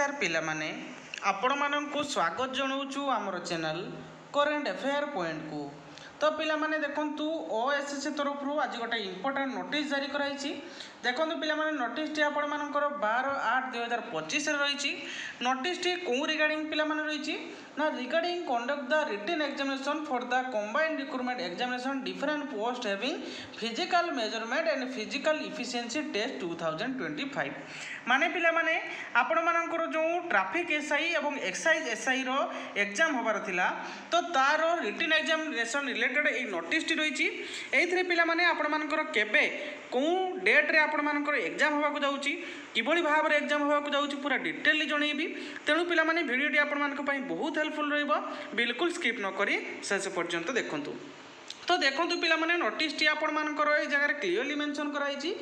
नमस्कार पिलामाने आपण मानकु स्वागत जनाऊँ आमर चैनल करेन्ट अफेयर पॉइंट को। तो पिलामाने देखंतु ओएसएससी तरफ आज गोटे इंपोर्टेंट नोटिस जारी कराई। देखंतु पिलामाने नोटिस टी आपण मानकर 12/8/2025 रही। नोटिस टी कौ रिगार्डिंग पिलामाने रही ना regarding conduct the written examination for the combined recruitment examination different post having physical measurement and physical efficiency test 2025 माने पिलामाने आपण मानकर जो ट्रैफिक एसआई एवं एक्साइज एसआई रो एग्जाम होबार थिला तो तार रिटन एग्जामिनेशन रिलेटेड ए नोटिस टी रही। एइथरे पिलामाने आपण मानकर केबे को डेट रे आपण मानकर एग्जाम होबाकू जाउची किबोली भाव रे एग्जाम होबाकू जाउची पूरा डिटेल जणैबी। तेणु पिलामाने वीडियोटी आपण मानक पई बहुत हेल्पफुल रहइबो, बिल्कुल स्किप न करी शेष पर्यंत देखंतु। तो देखो पिलामाने नोटिस टी आपण मानकर ए जगह क्लियरली मेंशन कराई।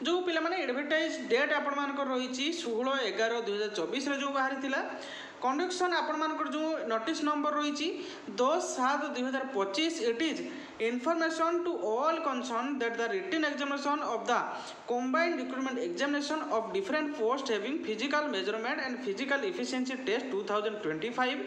जो पिलामाने एडवर्टाइज डेट आपण मानकर रही 16/11/2024 रे जो बाहरी थिला कंडक्शन आपण मानकर जो नोटिस नंबर रही 10/7/2025 it is information to all concern that the written examination of the combined recruitment examination of different post having physical measurement and physical efficiency test 2025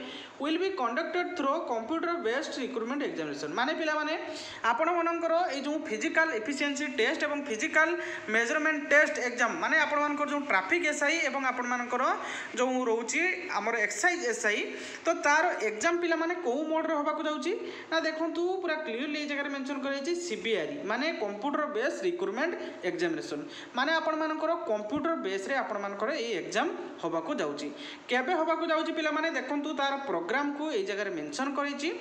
will be conducted through computer based recruitment examination. माने पिला माने आपण मानकर ए जो physical efficiency test एवं physical measurement test exam माने आपण मानकर जो ट्रैफिक एसआई एवं आपण मानकर जो रोची हमर एक्साइज एसआई तो तार एग्जाम पिला माने को मोड रे होबाकू जाउची ना देखंतु पूरा क्लियरली ए जगह मेंशन कराई सीबीआरई माने कंप्यूटर बेस्ड रिक्रूटमेंट एग्जामिनेशन माने आपण मानकर कंप्यूटर बेस रे आपण मानकर ए एग्जाम होबाकू जाउची। केबे होबाकू जाउची पिला माने देखंतु तार प्रोग्राम को ए जगह मेंशन कराई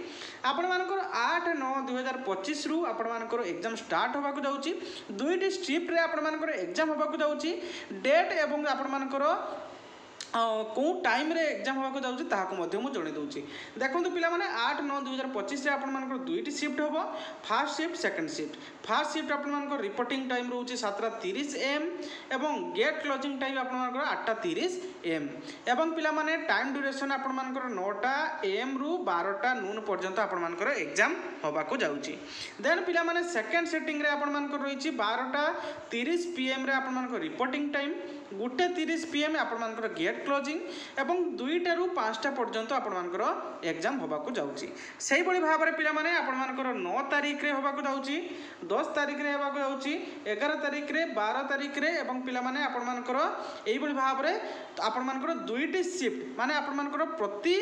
आपण मानकर 8/9/2025 रु आपण मानकर एग्जाम स्टार्ट होबाकू जाउची। दुईटी शिफ्ट रे आपण मानकर एग्जाम होबाकू जाउची। डेट एवं आपण मानकर कौ टाइम रे एग्जाम होबाकू जाउची ताहाको मध्ये मु जणे दउची। देखंतु पिला माने 8/9/2025 रे आपण मानकर दुईटी शिफ्ट होबो, first shift second shift. First shift आपण मानकर रिपोर्टिंग टाइम रहउची 7:30 am एवं गेट क्लोजिंग टाइम आपण मानकर 8:30 am एवं पिला माने टाइम ड्यूरेशन आपण मानकर 9टा am रु 12टा नून पर्यंत आपण मानकर एग्जाम होबाकू जाउची। देन पिला माने सेकंड सेटिंग रे आपण मानकर रहिची 12:30 pm रे आपण मानकर रिपोर्टिंग टाइम 1:30 pm आपण मानकर गेट क्लोजिंग एवं 2टा रु 5टा पर्यंत आपण मानकर एग्जाम होबाकू जाउची। सेही बळी भाव रे पिला माने आपण मानकर 9 तारिख रे होबाकू जाउची, 10 तारिख रे होबाकू जाउची, 11 तारिख रे, 12 तारिख रे एवं पिला माने आपण मानकर एही बळी भाव रे आपण मानकर दुईटी शिफ्ट माने आपण मानकर प्रति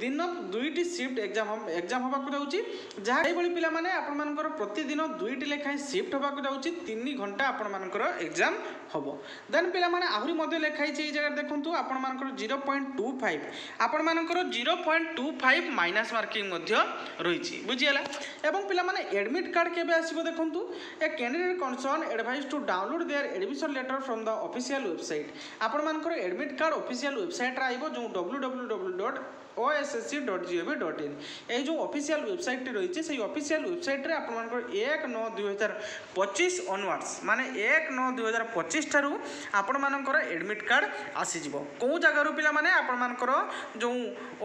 दिन दुईटी शिफ्ट एग्जाम होबाकू जाउची। जहा एही बळी पिला माने आपण मानकर प्रति दिन दुईटी लेखा शिफ्ट होबाकू जाउची, 3 घंटा आपण मानकर एग्जाम होबो। देन पिला माने आहुरी मध्ये लेखाई छै जगह देखंतु आपण मानकर 0.25 आपण मानकर 0.25 माइनस मार्किंग मध्ये रहिछि बुझियला। एवं पिला माने एडमिट कार्ड केबे आसीबो देखंतु ए candidate concern advise to download their admission letter from the official website आपण मानकर एडमिट कार्ड ऑफिशियल वेबसाइट रा आइबो जो www.ossc.gov.in ए जो ऑफिशियल वेबसाइट रही से ऑफिशियल वेबसाइट रे आपण मानकर 1/9/2025 ऑनवर्ड्स माने 1/9/2025 ठारू आपण मानकर एडमिट कार्ड आसी जिवो। को जगह रु पिला माने आपण मानकर जो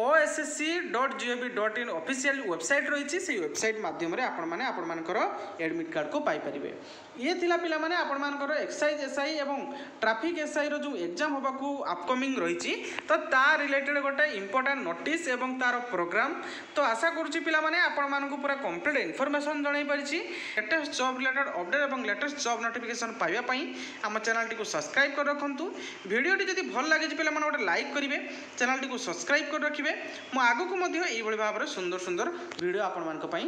ossc.gov.in ऑफिशियल वेबसाइट रही से वेबसाइट माध्यम रे आपण माने आपण मानकर एडमिट कार्ड को पाई परिबे। ये थिला पिला माने आपण मानकर एक्साइज एसआई एवं ट्रैफिक एसआई रो जो एग्जाम होबाकू अपकमिंग रही तो ता रिलेटेड गोटे इंपोर्टेंट नोटिस एवं तार प्रोग्राम। तो आशा करूची पिला माने आपण मानकू पूरा कंप्लीट इन्फॉर्मेशन जणाई परिछि। लेटेस्ट जॉब रिलेटेड अपडेट एवं लेटेस्ट जॉब नोटिफिकेशन पाइबा पई हम चैनल टी को सब्सक्राइब कर रखंतु। वीडियो टी जदि भल लागे पिला माने गोटे लाइक करिवे, चैनल टी को सब्सक्राइब कर रखिवे। मु आगु को मध्ये एई भली भाबरे सुंदर सुंदर वीडियो आपण मानक पई